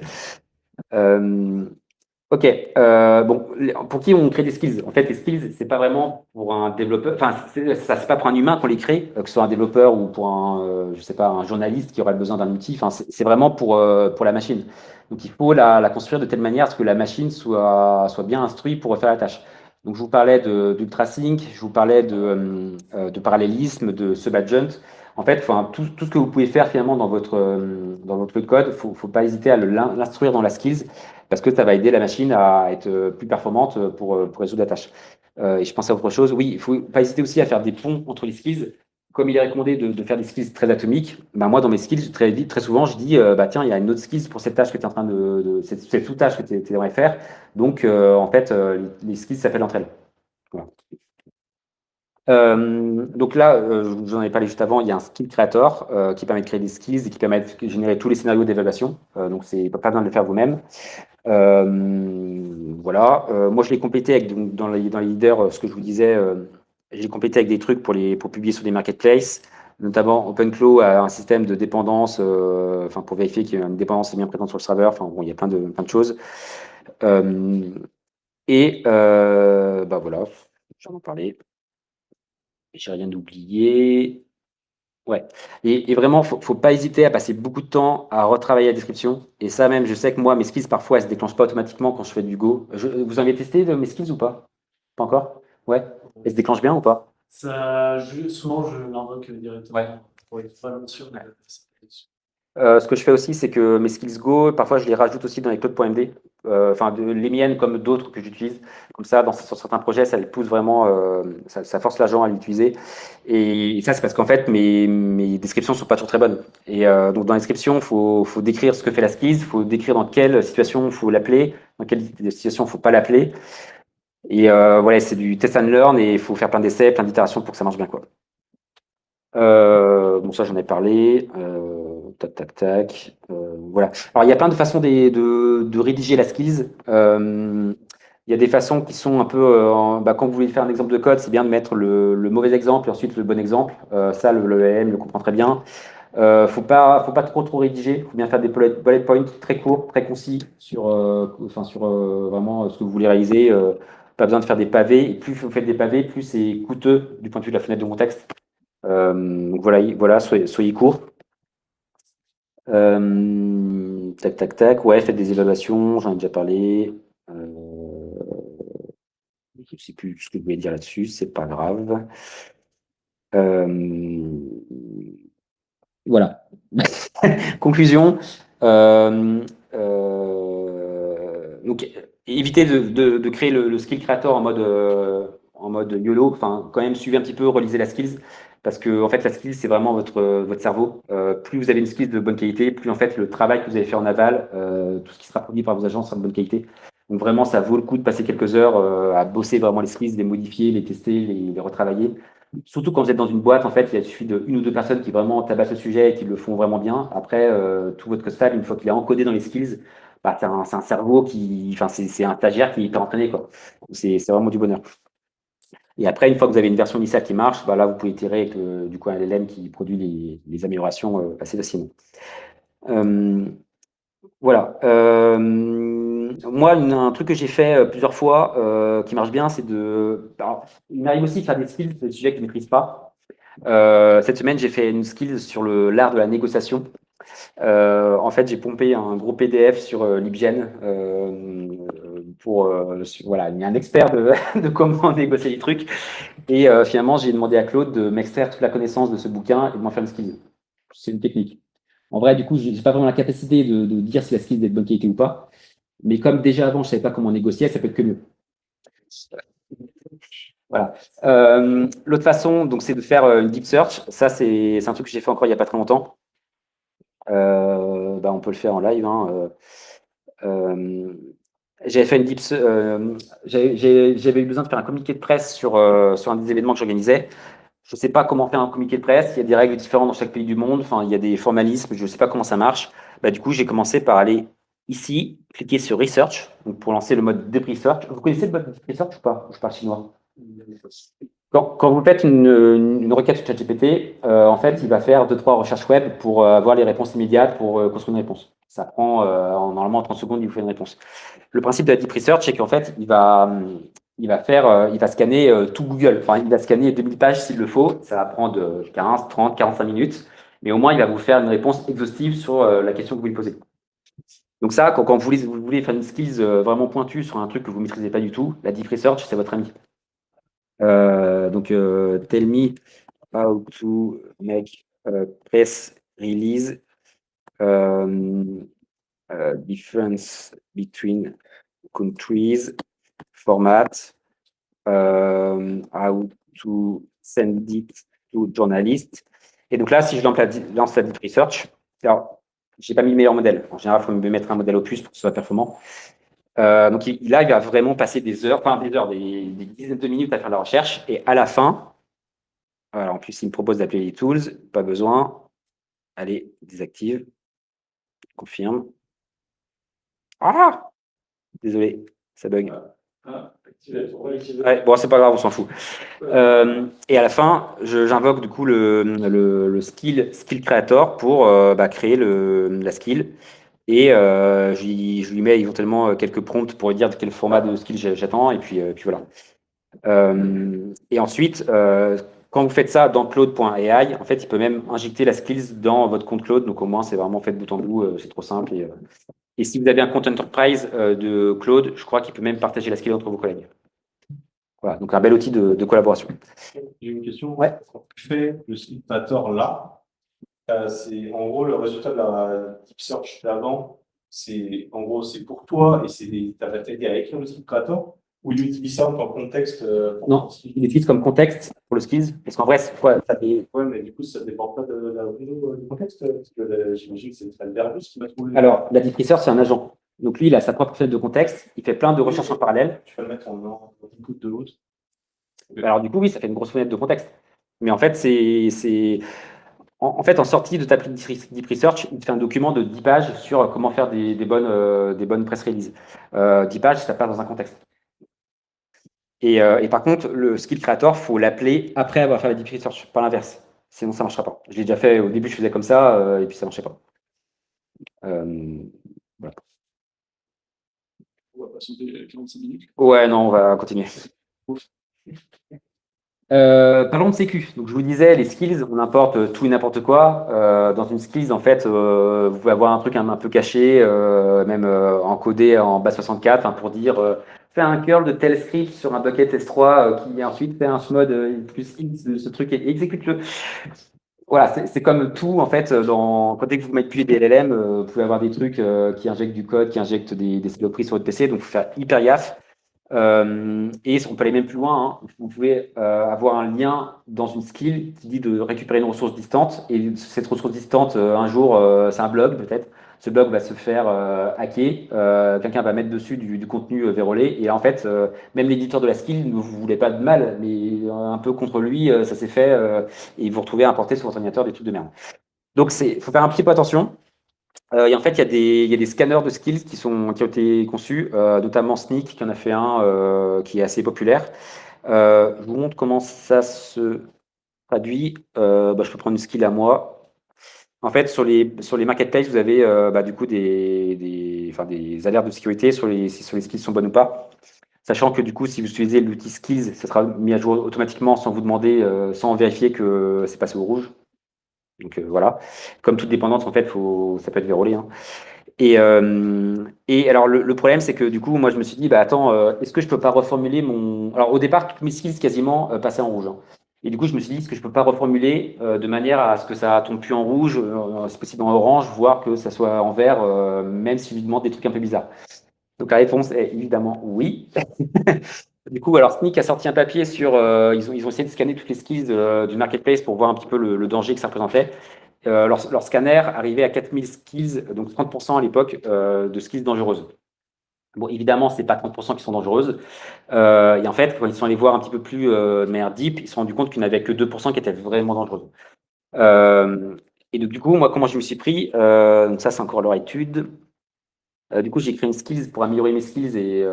Ok, bon, pour qui on crée des skills? En fait, les skills, c'est pas vraiment pour un développeur, enfin, c'est pas pour un humain qu'on les crée, que ce soit un développeur ou pour un, je sais pas, un journaliste qui aurait besoin d'un outil. Enfin, c'est vraiment pour la machine. Donc, il faut la construire de telle manière à ce que la machine soit bien instruite pour faire la tâche. Donc, je vous parlais d'ultrasync, je vous parlais de parallélisme, de subagent. En fait, enfin, tout ce que vous pouvez faire finalement dans votre code, faut pas hésiter à l'instruire dans la skills parce que ça va aider la machine à être plus performante pour résoudre la tâche. Et je pense à autre chose. Oui, il ne faut pas hésiter aussi à faire des ponts entre les skills. Comme il est recommandé de faire des skills très atomiques, ben moi, dans mes skills, très vite, très souvent, je dis, bah, tiens, il y a une autre skills pour cette tâche que tu es en train cette sous-tâche que tu aimerais faire. Donc, en fait, les skills s'appellent entre elles. Voilà. Donc là, je vous en ai parlé juste avant, il y a un skill creator qui permet de créer des skills et qui permet de générer tous les scénarios d'évaluation. Donc, c'est pas besoin de le faire vous-même. Voilà. Moi, je l'ai complété avec, donc, dans les leaders, ce que je vous disais, j'ai complété avec des trucs pour publier sur des marketplaces, notamment OpenClaw a un système de dépendance, enfin, pour vérifier qu'une dépendance est bien présente sur le serveur. Enfin, bon, il y a plein de choses. Bah voilà, j'en ai parlé. J'ai rien oublié. Ouais. Et vraiment, faut pas hésiter à passer beaucoup de temps à retravailler la description. Et ça même, je sais que moi, mes skills, parfois, elles se déclenchent pas automatiquement quand je fais du Go. Vous en avez testé de mes skills ou pas? Pas encore? Ouais. Elles se déclenchent bien ou pas? Souvent, je l'invoque directement. Ouais. Pour être vraiment sûr de Ce que je fais aussi, c'est que mes skills Go, parfois, je les rajoute aussi dans les cloud.md. Enfin, les miennes comme d'autres que j'utilise. Comme ça, sur certains projets, ça les pousse vraiment, ça force l'agent à l'utiliser. Et ça, c'est parce qu'en fait, mes descriptions sont pas toujours très bonnes. Et donc, dans la description, faut décrire ce que fait la skills, faut décrire dans quelle situation il faut l'appeler, dans quelle situation il faut pas l'appeler. Et voilà, c'est du test and learn et il faut faire plein d'essais, plein d'itérations pour que ça marche bien, quoi. Bon, ça, j'en ai parlé. Tac, tac, tac. Voilà. Alors, il y a plein de façons de rédiger la skills. Il y a des façons qui sont un peu. Bah, quand vous voulez faire un exemple de code, c'est bien de mettre le mauvais exemple et ensuite le bon exemple. Ça, le LM le comprend très bien. Faut pas trop rédiger. Il faut bien faire des bullet points très courts, très concis sur vraiment ce que vous voulez réaliser. Pas besoin de faire des pavés. Et plus vous faites des pavés, plus c'est coûteux du point de vue de la fenêtre de mon texte. Donc voilà, soyez court. Tac, tac, tac. Ouais, faites des évaluations, j'en ai déjà parlé. Je ne sais plus ce que je voulais dire là-dessus, c'est pas grave. Voilà. Conclusion. Donc, évitez de créer le skill creator en mode YOLO. Enfin, quand même, suivez un petit peu, relisez la skills. Parce que, en fait, la skill, c'est vraiment votre cerveau. Plus vous avez une skill de bonne qualité, plus, en fait, le travail que vous avez fait en aval, tout ce qui sera produit par vos agents sera de bonne qualité. Donc, vraiment, ça vaut le coup de passer quelques heures à bosser vraiment les skills, les modifier, les tester, les retravailler. Surtout quand vous êtes dans une boîte, en fait, il suffit de une ou deux personnes qui vraiment tabassent le sujet et qui le font vraiment bien. Après, tout votre code, une fois qu'il est encodé dans les skills, bah, c'est un cerveau qui, enfin, c'est un stagiaire qui est hyper entraîné, quoi. C'est vraiment du bonheur. Et après, une fois que vous avez une version initiale qui marche, bah là, vous pouvez itérer avec du coup un LLM qui produit les améliorations assez facilement. Voilà. Moi, un truc que j'ai fait plusieurs fois qui marche bien, c'est alors, il m'arrive aussi de faire des skills, des sujets que je ne maîtrise pas. Cette semaine, j'ai fait une skill sur l'art de la négociation. En fait, j'ai pompé un gros PDF sur LibGen voilà, il y a un expert de comment négocier les trucs. Et finalement, j'ai demandé à Claude de m'extraire toute la connaissance de ce bouquin et de m'en faire une skill. C'est une technique. En vrai, du coup, je n'ai pas vraiment la capacité de dire si la skill est de bonne qualité ou pas. Mais comme déjà avant, je ne savais pas comment négocier, ça peut être que mieux. Voilà. L'autre façon, donc, c'est de faire une deep search. Ça, c'est un truc que j'ai fait encore il n'y a pas très longtemps. Bah, on peut le faire en live. Hein. J'avais fait une j'avais eu besoin de faire un communiqué de presse sur un des événements que j'organisais. Je ne sais pas comment faire un communiqué de presse. Il y a des règles différentes dans chaque pays du monde. Enfin, il y a des formalismes. Je ne sais pas comment ça marche. Bah, du coup, j'ai commencé par aller ici, cliquer sur Research, donc pour lancer le mode Deep Research. Vous connaissez le mode Deep Research ou pas? Je parle chinois. Quand vous faites une requête sur ChatGPT, en fait, il va faire 2-3 recherches web pour avoir les réponses immédiates pour construire une réponse. Ça prend normalement 30 secondes, il vous fait une réponse. Le principe de la Deep Research, c'est qu'en fait, il va scanner tout Google. Enfin, il va scanner 2000 pages s'il le faut. Ça va prendre 15, 30, 45 minutes. Mais au moins, il va vous faire une réponse exhaustive sur la question que vous lui posez. Donc ça, quand vous voulez faire une skills vraiment pointue sur un truc que vous ne maîtrisez pas du tout, la Deep Research, c'est votre ami. Tell me how to make a press release, difference between countries, format, how to send it to journalists. Et donc là, si je lance la Deep Research, alors, j'ai pas mis le meilleur modèle. En général, il faut me mettre un modèle Opus pour que ce soit performant. Donc là, il va vraiment passer des heures, des dizaines de minutes à faire la recherche. Et à la fin, alors en plus, il me propose d'appeler les tools, pas besoin. Allez, désactive, confirme. Ah! Désolé, ça bug. Ouais, bon, c'est pas grave, on s'en fout. Et à la fin, j'invoque du coup le skill creator pour créer la skill. Et je lui mets éventuellement quelques prompts pour lui dire de quel format de skill j'attends. Et puis voilà. Et ensuite, quand vous faites ça dans Claude.ai, en fait, il peut même injecter la skills dans votre compte Claude. Donc au moins, c'est vraiment fait de bout en bout. C'est trop simple. Et si vous avez un compte Enterprise de Claude, je crois qu'il peut même partager la skill entre vos collègues. Voilà, donc un bel outil de collaboration. J'ai une question. Ouais. Quand tu fais le scriptateur là, c'est en gros le résultat de la deep search d'avant, c'est en gros c'est pour toi et c'est ta t'aider à écrire le scriptateur ou il utilise ça en tant que contexte Non, il utilise comme contexte pour le skills, parce qu'en vrai, c'est quoi ça fait... Ouais, mais du coup, ça dépend pas de du contexte, parce que j'imagine que c'est le Verbus qui va trouver. Alors, la Deep Research, c'est un agent. Donc lui, il a sa propre fenêtre de contexte, il fait plein de recherches en parallèle. Tu vas le mettre en input de l'autre. Alors du coup, oui, ça fait une grosse fenêtre de contexte. Mais en fait, en fait, en sortie de ta Deep Research, il te fait un document de 10 pages sur comment faire des bonnes press releases. 10 pages, ça part dans un contexte. Et par contre, le skill creator, il faut l'appeler après avoir fait la Deep Research, pas l'inverse. Sinon, ça ne marchera pas. Je l'ai déjà fait, au début, je faisais comme ça, et puis ça ne marchait pas. Voilà. On va patienter 45 minutes. Ouais, non, on va continuer. Parlons de sécu. Donc, je vous disais, les skills, on importe tout et n'importe quoi. Dans une skills, en fait, vous pouvez avoir un truc un peu caché, même encodé en base 64, hein, pour dire fais un curl de tel script sur un bucket S3 qui ensuite fait un chmod plus X de ce truc et exécute-le. Voilà, c'est comme tout, en fait, dès que vous manipulez des LLM, vous pouvez avoir des trucs qui injectent du code, qui injectent des saloperies sur votre PC, donc il faut faire hyper gaffe. Et on peut aller même plus loin, hein. Vous pouvez avoir un lien dans une skill qui dit de récupérer une ressource distante, et cette ressource distante, un jour, c'est un blog peut-être. Ce blog va se faire hacker, quelqu'un va mettre dessus du contenu vérolé, et en fait, même l'éditeur de la skill ne vous voulait pas de mal, mais un peu contre lui, ça s'est fait, et vous retrouvez à importer sur votre ordinateur des trucs de merde. Donc, il faut faire un petit peu attention. Et en fait, il y a des scanners de skills qui ont été conçus, notamment Sneak, qui en a fait un qui est assez populaire. Je vous montre comment ça se traduit. Je peux prendre une skill à moi. En fait, sur les marketplaces, vous avez du coup des alertes de sécurité sur si les skills sont bonnes ou pas. Sachant que du coup, si vous utilisez l'outil skills, ça sera mis à jour automatiquement sans vous demander, sans vérifier que c'est passé au rouge. Donc voilà. Comme toute dépendance, en fait, ça peut être vérolé, hein. Et alors, le problème, c'est que du coup, moi, je me suis dit, attends, est-ce que je peux pas reformuler mon. Alors, au départ, toutes mes skills quasiment passaient en rouge, hein. Et du coup, je me suis dit, est-ce que je peux pas reformuler de manière à ce que ça tombe plus en rouge, c'est possible en orange, voire que ça soit en vert, même si je lui demande des trucs un peu bizarres. Donc, la réponse est évidemment oui. Du coup, alors Sneak a sorti un papier sur. Ils ont essayé de scanner toutes les skills du marketplace pour voir un petit peu le danger que ça représentait. Leur scanner arrivait à 4000 skills, donc 30% à l'époque, de skills dangereuses. Bon, évidemment, c'est pas 30% qui sont dangereuses. Et en fait, quand ils sont allés voir un petit peu plus de manière deep, ils se sont rendus compte qu'il n'y en avait que 2% qui étaient vraiment dangereuses. Et donc, du coup, moi, comment je me suis pris donc ça, c'est encore leur étude. Du coup, j'ai créé une skills pour améliorer mes skills et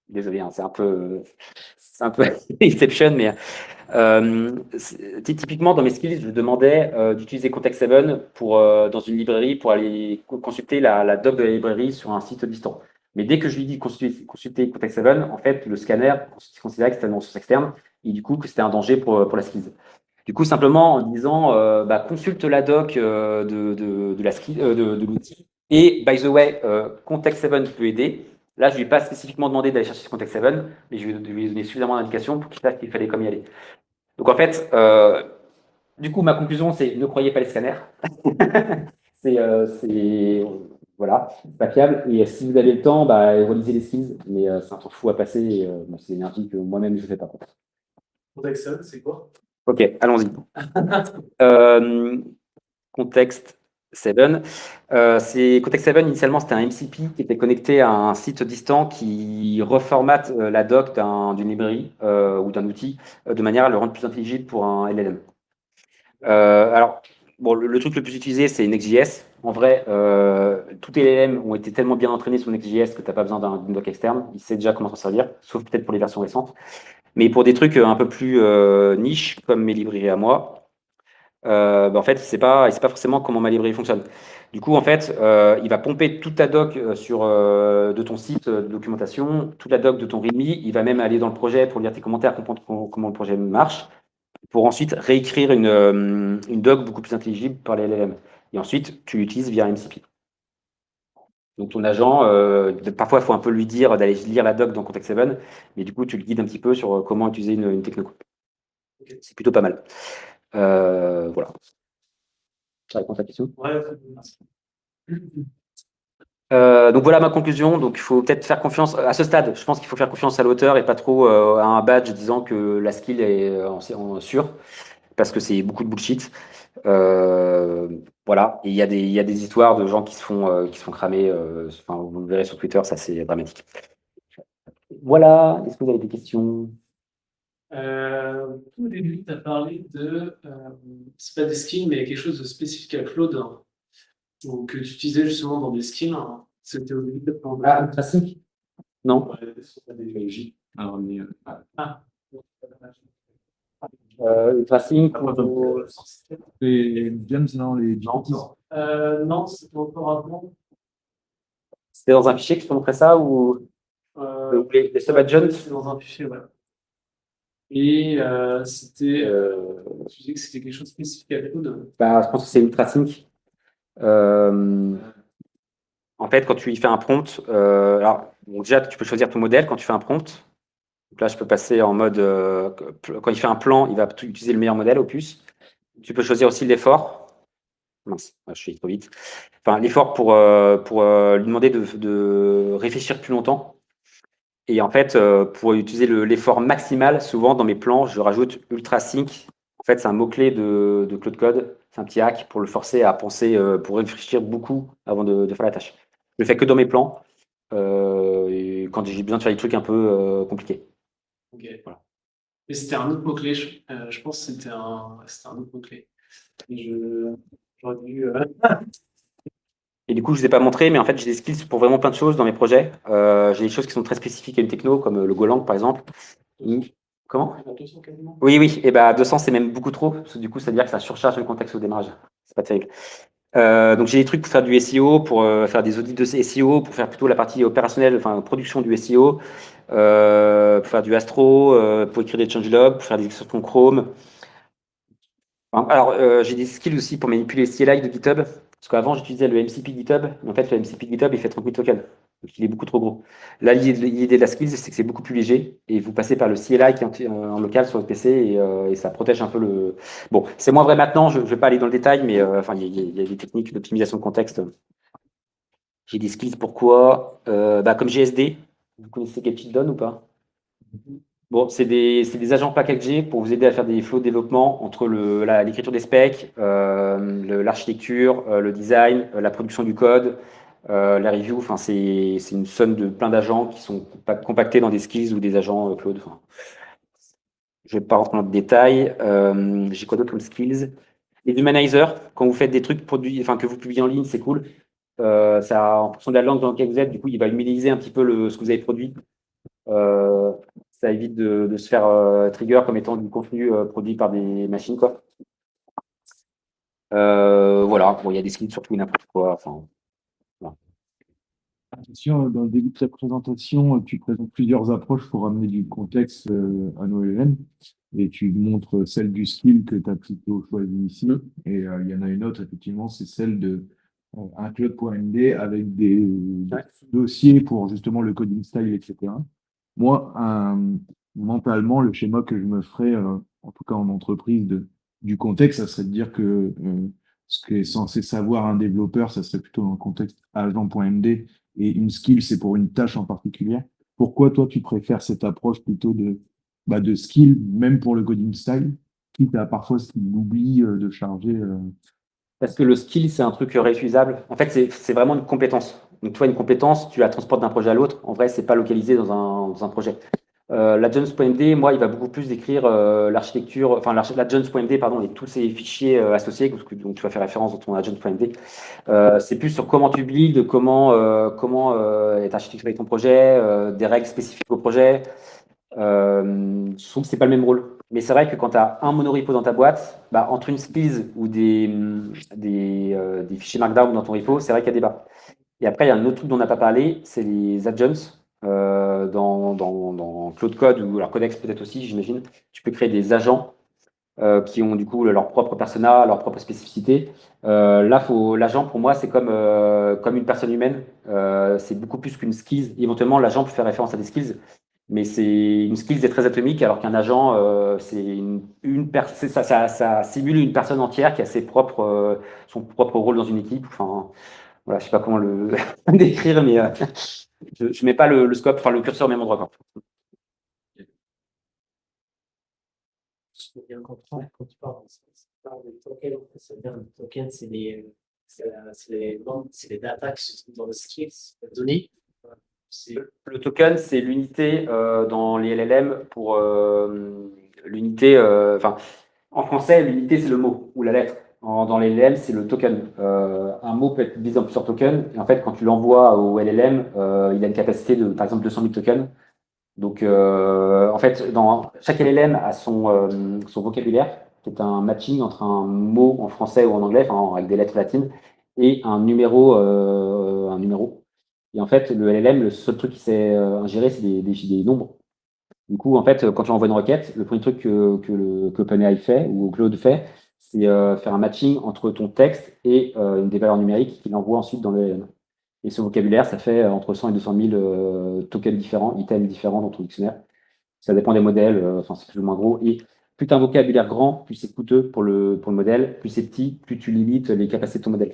désolé, hein, c'est un peu exception, mais typiquement dans mes skills, je demandais d'utiliser Context7 pour dans une librairie pour aller consulter la doc de la librairie sur un site distant. Mais dès que je lui dis consulter Context7, en fait, le scanner considérait que c'était une source externe et du coup que c'était un danger pour la skills. Du coup, simplement en disant consulte la doc de la skill, de l'outil. Et by the way, Context7 peut aider. Là, je ne lui ai pas spécifiquement demandé d'aller chercher ce Context7, mais je lui ai donné suffisamment d'indications pour qu'il sache qu'il fallait comme y aller. Donc en fait, du coup, ma conclusion, c'est ne croyez pas les scanners. Voilà, c'est pas fiable. Et si vous avez le temps, relisez les skills, mais c'est un temps fou à passer. Et, c'est une énergie que moi-même je ne fais pas. Contexte, c'est quoi? Ok, allons-y. Context 7. Context 7, initialement, c'était un MCP qui était connecté à un site distant qui reformate la doc d'une librairie ou d'un outil de manière à le rendre plus intelligible pour un LLM. Alors, bon, le truc le plus utilisé, c'est Next.js. En vrai, tous les LLM ont été tellement bien entraînés sur Next.js que tu n'as pas besoin d'une doc externe. Il sait déjà comment s'en servir, sauf peut-être pour les versions récentes. Mais pour des trucs un peu plus niche, comme mes librairies à moi, en fait, il sait pas forcément comment ma librairie fonctionne. Du coup, en fait, il va pomper toute ta doc de ton site de documentation, toute la doc de ton README. Il va même aller dans le projet pour lire tes commentaires, comprendre comment le projet marche, pour ensuite réécrire une doc beaucoup plus intelligible par les LLM. Et ensuite, tu l'utilises via MCP. Donc, ton agent, parfois, il faut un peu lui dire d'aller lire la doc dans Context7, mais du coup, tu le guides un petit peu sur comment utiliser une techno. C'est plutôt pas mal. Voilà. Ça répond à ta question? Ouais, merci. Donc voilà ma conclusion. Donc il faut peut-être faire confiance à ce stade. Je pense qu'il faut faire confiance à l'auteur et pas trop à un badge disant que la skill est en sûr, parce que c'est beaucoup de bullshit. Voilà. Et il y a des histoires de gens qui se font cramer. Enfin, vous le verrez sur Twitter, ça c'est dramatique. Voilà. Est-ce que vous avez des questions? Au début, tu as parlé c'est pas des skills, mais quelque chose de spécifique à Claude, hein, ou que tu utilisais justement dans des skills, hein. C'était au début de Ah, le tracing? Non. Le tracing pour... Les gems, non, les Non. Non, c'était encore avant. C'était dans un fichier que je te montrais ça ou les sub-agents? C'était dans un fichier, ouais. Et tu disais que c'était quelque chose de spécifique à Claude. Je pense que c'est UltraSync. En fait, quand tu y fais un prompt, alors bon, déjà, tu peux choisir ton modèle quand tu fais un prompt. Donc là, je peux passer en mode, quand il fait un plan, il va utiliser le meilleur modèle, Opus. Tu peux choisir aussi l'effort. Mince, je suis trop vite. Enfin, l'effort pour lui demander de réfléchir plus longtemps. Et en fait, pour utiliser l'effort maximal, souvent dans mes plans, je rajoute UltraSync. En fait, c'est un mot-clé de Claude Code. C'est un petit hack pour le forcer à penser, pour réfléchir beaucoup avant de faire la tâche. Je le fais que dans mes plans, et quand j'ai besoin de faire des trucs un peu compliqués. Ok, voilà. Mais c'était un autre mot-clé, je pense que c'était un autre mot-clé. J'aurais dû. Et du coup, je ne vous ai pas montré, mais en fait, j'ai des skills pour vraiment plein de choses dans mes projets. J'ai des choses qui sont très spécifiques à une techno, comme le Golang, par exemple. Comment? 200 quasiment. Oui, oui. Et 200, c'est même beaucoup trop. Parce que du coup, ça veut dire que ça surcharge le contexte au démarrage. C'est pas terrible. Donc, j'ai des trucs pour faire du SEO, pour faire des audits de SEO, pour faire plutôt la partie opérationnelle, enfin, production du SEO, pour faire du Astro, pour écrire des changelogs, pour faire des extensions Chrome. Alors, j'ai des skills aussi pour manipuler le CLI de GitHub. Parce qu'avant, j'utilisais le MCP GitHub. Mais en fait, le MCP GitHub, il fait 30 000 tokens. Donc, il est beaucoup trop gros. Là, l'idée de la skills, c'est que c'est beaucoup plus léger. Et vous passez par le CLI qui est en local sur votre PC et ça protège un peu le. Bon, c'est moins vrai maintenant. Je ne vais pas aller dans le détail, mais enfin, il y a des techniques d'optimisation de contexte. J'ai des skills pour quoi? Comme GSD. Vous connaissez Get-It-Done ou pas? Bon, c'est des agents packagés pour vous aider à faire des flows de développement entre l'écriture des specs, l'architecture, le design, la production du code, La review, enfin, c'est une somme de plein d'agents qui sont compactés dans des skills ou des agents Claude. Enfin, je vais pas rentrer dans le détail. J'ai quoi d'autre comme skills? Les humanizers, quand vous faites des trucs produits, enfin, que vous publiez en ligne, c'est cool. Ça, en fonction de la langue dans laquelle vous êtes, du coup, il va humaniser un petit peu ce que vous avez produit. Ça évite de se faire trigger comme étant du contenu produit par des machines, quoi. Voilà, bon, il y a des skills sur tout et n'importe quoi. Enfin, voilà. Attention, dans le début de ta présentation, tu présentes plusieurs approches pour amener du contexte à nos LLM et tu montres celle du skill que tu as plutôt choisi ici. Et il y en a une autre, effectivement, c'est celle de un Claude.md avec des Ouais. dossiers pour justement le coding style, etc. Moi, mentalement, le schéma que je me ferais, en tout cas en entreprise, du contexte, ça serait de dire que ce qui est censé savoir un développeur, ça serait plutôt dans le contexte agent.md et une skill, c'est pour une tâche en particulier. Pourquoi toi, tu préfères cette approche plutôt de skill, même pour le coding style, quitte à parfois ce qu'il oublie de charger Parce que le skill, c'est un truc réutilisable. En fait, c'est vraiment une compétence. Donc, toi, une compétence, tu la transportes d'un projet à l'autre. En vrai, c'est pas localisé dans un projet. L'agents.md, moi, il va beaucoup plus décrire l'architecture, enfin, l'agents.md, pardon, et tous ces fichiers associés, donc tu vas faire référence dans ton agents.md. C'est plus sur comment tu builds, comment est architecturé ton projet, des règles spécifiques au projet. Je trouve que c'est pas le même rôle. Mais c'est vrai que quand tu as un monorepo dans ta boîte, bah, entre une skills ou des fichiers Markdown dans ton repo, c'est vrai qu'il y a débat. Et après, il y a un autre truc dont on n'a pas parlé, c'est les agents. Dans Cloud Code ou alors Codex peut-être aussi, j'imagine, tu peux créer des agents qui ont du coup leur propre persona, leur propre spécificité. Là, l'agent pour moi, c'est comme une personne humaine. C'est beaucoup plus qu'une skills. Éventuellement, l'agent peut faire référence à des skills, mais c'est une skills est très atomique, alors qu'un agent, c'est ça simule une personne entière qui a son propre rôle dans une équipe. Enfin, voilà, je sais pas comment le décrire, mais je mets pas le scope, enfin le curseur au même endroit, quoi. Faut bien comprendre quand tu parles de token, en fait, ça veut dire que le token, c'est les data qui se trouvent dans le script, la donnée. C'est Le token, c'est l'unité dans les LLM pour l'unité. Enfin, en français, l'unité, c'est le mot ou la lettre. Dans les LLM, c'est le token. Un mot peut être divisé en plusieurs tokens. Et en fait, quand tu l'envoies au LLM, il a une capacité de, par exemple, 200 000 tokens. Donc, en fait, dans chaque LLM a son vocabulaire, qui est un matching entre un mot en français ou en anglais, enfin, avec des lettres latines, et un numéro, un numéro. Et en fait, le LLM, le seul truc qu'il sait ingérer, c'est des nombres. Du coup, en fait, quand tu envoies une requête, le premier truc que OpenAI fait ou Claude fait, c'est faire un matching entre ton texte et des valeurs numériques qu'il envoie ensuite dans le LLM. Et ce vocabulaire, ça fait entre 100 et 200 000 tokens différents, items différents dans ton dictionnaire. Ça dépend des modèles, enfin, c'est plus ou moins gros. Et plus tu as un vocabulaire grand, plus c'est coûteux pour le modèle. Plus c'est petit, plus tu limites les capacités de ton modèle.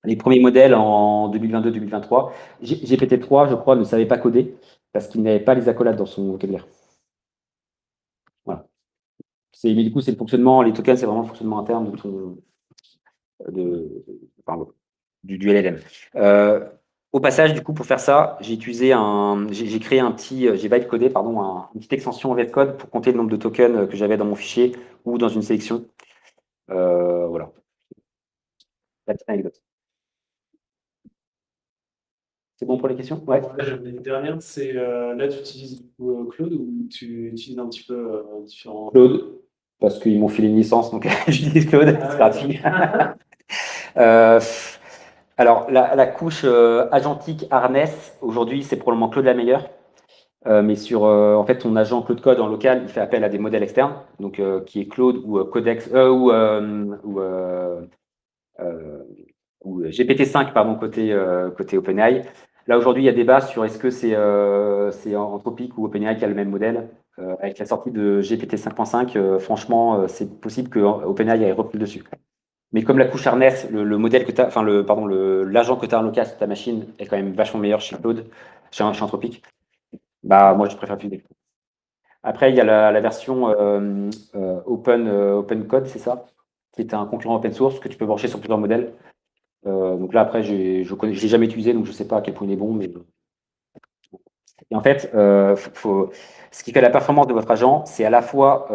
Les premiers modèles en 2022-2023, GPT-3, je crois, ne savait pas coder parce qu'il n'avait pas les accolades dans son vocabulaire. Voilà. Mais du coup, c'est le fonctionnement, les tokens, c'est vraiment le fonctionnement interne pardon, du LLM. Au passage, du coup, pour faire ça, j'ai créé j'ai byte codé, pardon, une petite extension VS Code pour compter le nombre de tokens que j'avais dans mon fichier ou dans une sélection. Voilà. La petite anecdote. C'est bon pour les questions? Ouais. Là, j'en ai une dernière, c'est là, tu utilises du coup Claude ou tu utilises un petit peu différents. Claude, parce qu'ils m'ont filé une licence, donc j'utilise Claude, Ah c'est ouais. gratuit. Alors, la couche agentique harness, aujourd'hui, c'est probablement Claude la meilleure. Mais en fait, ton agent Claude Code en local, il fait appel à des modèles externes, donc qui est Claude ou Codex ou GPT-5 pardon côté OpenAI. Là aujourd'hui, il y a débat sur est-ce que c'est Anthropic ou OpenAI qui a le même modèle. Avec la sortie de GPT 5.5, franchement, c'est possible que OpenAI ait repris le dessus. Mais comme la couche harness, le modèle que tu as, enfin l'agent que tu as en local sur ta machine est quand même vachement meilleur chez Claude, chez Anthropic. Bah moi je préfère utiliser. Après, il y a la version Open Code, c'est ça, qui est un concurrent open source que tu peux brancher sur plusieurs modèles. Donc là, après, je l'ai jamais utilisé, donc je sais pas à quel point il est bon, mais. Et en fait, ce qui fait la performance de votre agent, c'est à la fois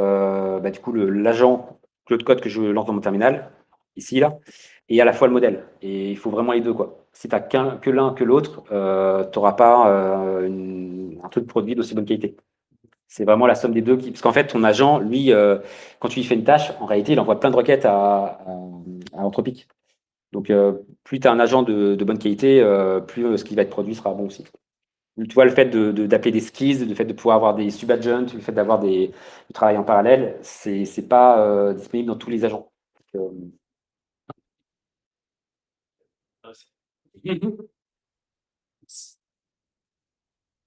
du coup l'agent Claude Code que je lance dans mon terminal, ici, là, et à la fois le modèle. Et il faut vraiment les deux, quoi. Si tu n'as que l'un que l'autre, tu n'auras pas un truc produit d'aussi bonne qualité. C'est vraiment la somme des deux. Parce qu'en fait, ton agent, lui, quand tu lui fais une tâche, en réalité, il envoie plein de requêtes à Anthropic. Donc, plus tu as un agent de bonne qualité, plus ce qui va être produit sera bon aussi. Tu vois, le fait d'appeler des skills, le fait de pouvoir avoir des sub-agents, le fait d'avoir du travail en parallèle, c'est pas disponible dans tous les agents. Donc,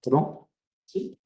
c'est bon? Si.